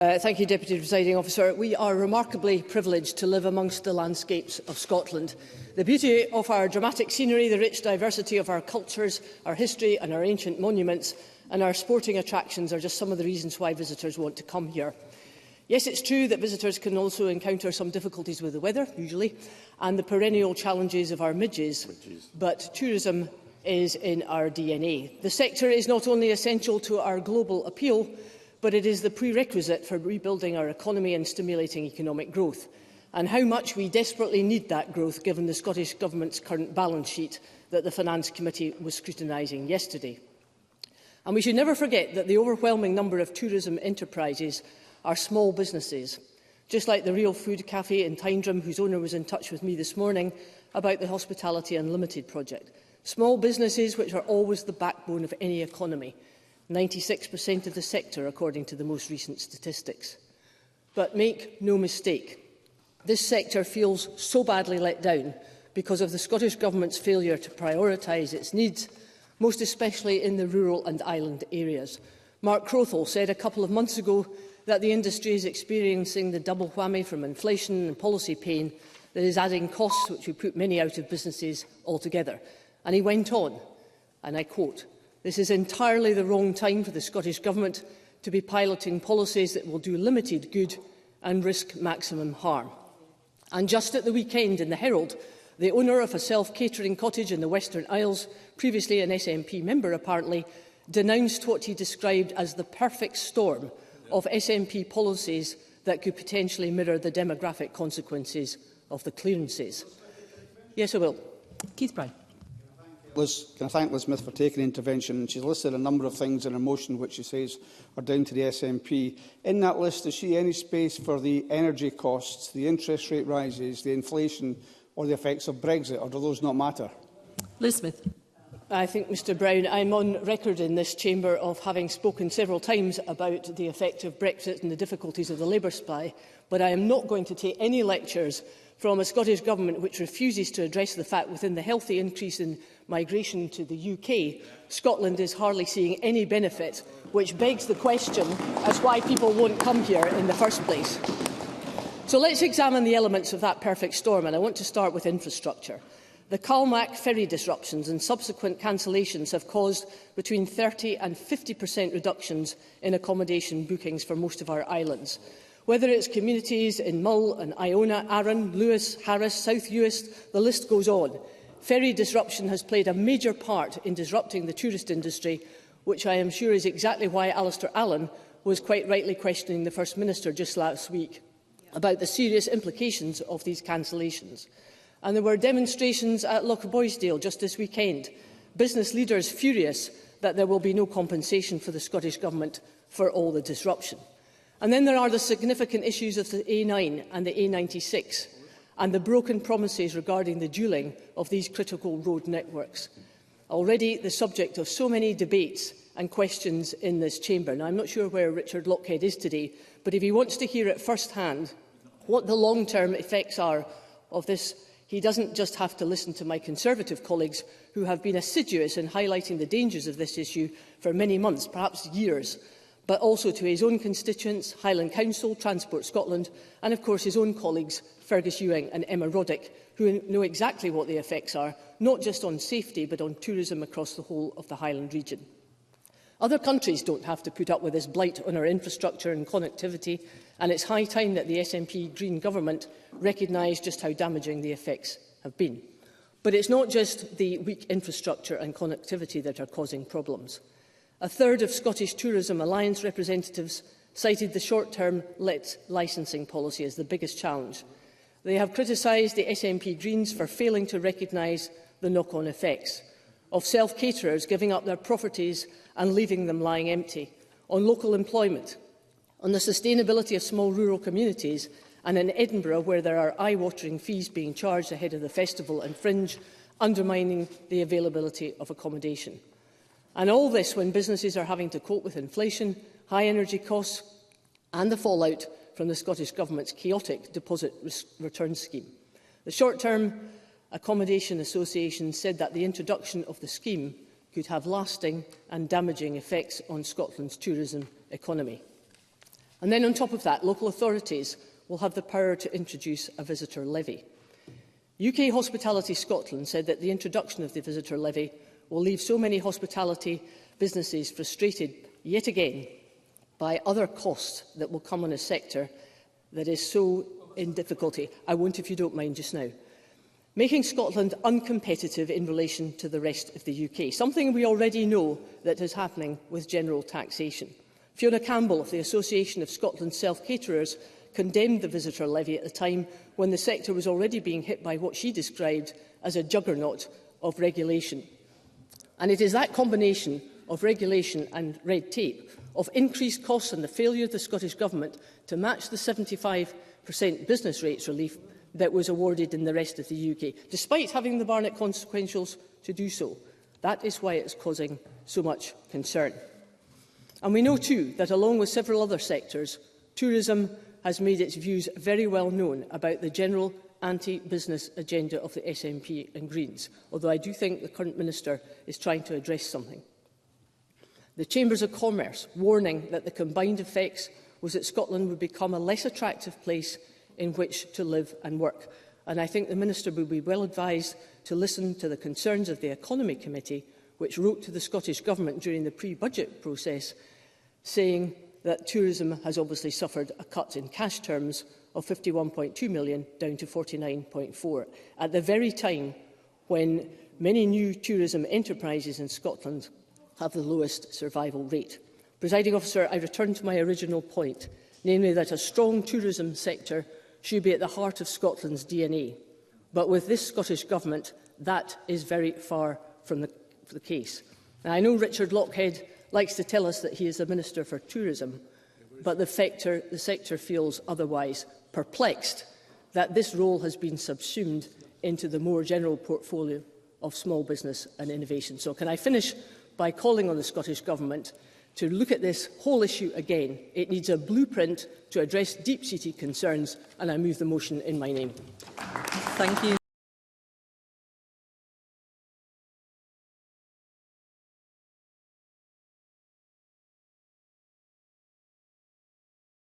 Thank you, Deputy Presiding Officer. We are remarkably privileged to live amongst the landscapes of Scotland. The beauty of our dramatic scenery, the rich diversity of our cultures, our history and our ancient monuments and our sporting attractions are just some of the reasons why visitors want to come here. Yes, it's true that visitors can also encounter some difficulties with the weather, usually, and the perennial challenges of our midges, but tourism is in our DNA. The sector is not only essential to our global appeal, but it is the prerequisite for rebuilding our economy and stimulating economic growth. And how much we desperately need that growth, given the Scottish Government's current balance sheet that the Finance Committee was scrutinising yesterday. And we should never forget that the overwhelming number of tourism enterprises are small businesses, just like the Real Food Cafe in Tyndrum, whose owner was in touch with me this morning about the Hospitality Unlimited project. Small businesses which are always the backbone of any economy. 96% of the sector, according to the most recent statistics. But make no mistake, this sector feels so badly let down because of the Scottish Government's failure to prioritise its needs, most especially in the rural and island areas. Mark Crothall said a couple of months ago that the industry is experiencing the double whammy from inflation and policy pain that is adding costs which would put many out of businesses altogether. And he went on, and I quote, "This is entirely the wrong time for the Scottish Government to be piloting policies that will do limited good and risk maximum harm." And just at the weekend in the Herald, the owner of a self-catering cottage in the Western Isles, previously an SNP member apparently, denounced what he described as the perfect storm of SNP policies that could potentially mirror the demographic consequences of the clearances. Yes, I will. Keith Brown. Can I thank Liz Smith for taking the intervention? She's listed a number of things in her motion which she says are down to the SNP. In that list, does she any space for the energy costs, the interest rate rises, the inflation or the effects of Brexit, or do those not matter? Liz Smith. I think, Mr Brown, I'm on record in this chamber of having spoken several times about the effect of Brexit and the difficulties of the labour supply, but I am not going to take any lectures from a Scottish Government which refuses to address the fact within the healthy increase in migration to the UK, Scotland is hardly seeing any benefit, which begs the question as why people won't come here in the first place. So let's examine the elements of that perfect storm, and I want to start with infrastructure. The Calmac ferry disruptions and subsequent cancellations have caused between 30% and 50% reductions in accommodation bookings for most of our islands. Whether it's communities in Mull and Iona, Arran, Lewis, Harris, South Uist, the list goes on. Ferry disruption has played a major part in disrupting the tourist industry, which I am sure is exactly why Alistair Allen was quite rightly questioning the First Minister just last week about the serious implications of these cancellations. And there were demonstrations at Lochboysdale just this weekend. Business leaders furious that there will be no compensation for the Scottish Government for all the disruption. And then there are the significant issues of the A9 and the A96 and the broken promises regarding the dualling of these critical road networks. Already the subject of so many debates and questions in this chamber. Now, I'm not sure where Richard Lochhead is today, but if he wants to hear at first hand what the long-term effects are of this, he doesn't just have to listen to my Conservative colleagues who have been assiduous in highlighting the dangers of this issue for many months, perhaps years, but also to his own constituents, Highland Council, Transport Scotland, and of course his own colleagues, Fergus Ewing and Emma Roddick, who know exactly what the effects are, not just on safety, but on tourism across the whole of the Highland region. Other countries don't have to put up with this blight on our infrastructure and connectivity, and it's high time that the SNP Green government recognise just how damaging the effects have been. But it's not just the weak infrastructure and connectivity that are causing problems. A third of Scottish Tourism Alliance representatives cited the short-term licensing policy as the biggest challenge. They have criticised the SNP Greens for failing to recognise the knock-on effects of self-caterers giving up their properties and leaving them lying empty, on local employment, on the sustainability of small rural communities, and in Edinburgh, where there are eye-watering fees being charged ahead of the festival and fringe, undermining the availability of accommodation. And all this when businesses are having to cope with inflation, high energy costs and the fallout from the Scottish Government's chaotic deposit return scheme. The short-term Accommodation Association said that the introduction of the scheme could have lasting and damaging effects on Scotland's tourism economy. And then on top of that, local authorities will have the power to introduce a visitor levy. UK Hospitality Scotland said that the introduction of the visitor levy will leave so many hospitality businesses frustrated yet again by other costs that will come on a sector that is so in difficulty. I won't, if you don't mind, just now. Making Scotland uncompetitive in relation to the rest of the UK, something we already know that is happening with general taxation. Fiona Campbell of the Association of Scotland's Self-Caterers condemned the visitor levy at the time when the sector was already being hit by what she described as a juggernaut of regulation. And it is that combination of regulation and red tape, of increased costs and the failure of the Scottish Government to match the 75% business rates relief that was awarded in the rest of the UK, despite having the Barnett consequentials to do so. That is why it's causing so much concern. And we know too that, along with several other sectors, tourism has made its views very well known about the general anti-business agenda of the SNP and Greens, although I do think the current Minister is trying to address something. The Chambers of Commerce warning that the combined effects was that Scotland would become a less attractive place in which to live and work. And I think the Minister would be well advised to listen to the concerns of the Economy Committee, which wrote to the Scottish Government during the pre-budget process, saying that tourism has obviously suffered a cut in cash terms of £51.2 million down to £49.4, at the very time when many new tourism enterprises in Scotland have the lowest survival rate. Presiding Officer, I return to my original point, namely that a strong tourism sector should be at the heart of Scotland's DNA. But with this Scottish Government, that is very far from the case. Now, I know Richard Lochhead likes to tell us that he is the Minister for Tourism, but the sector feels otherwise, perplexed that this role has been subsumed into the more general portfolio of small business and innovation. So can I finish by calling on the Scottish Government to look at this whole issue again? It needs a blueprint to address deep-seated concerns, and I move the motion in my name. Thank you.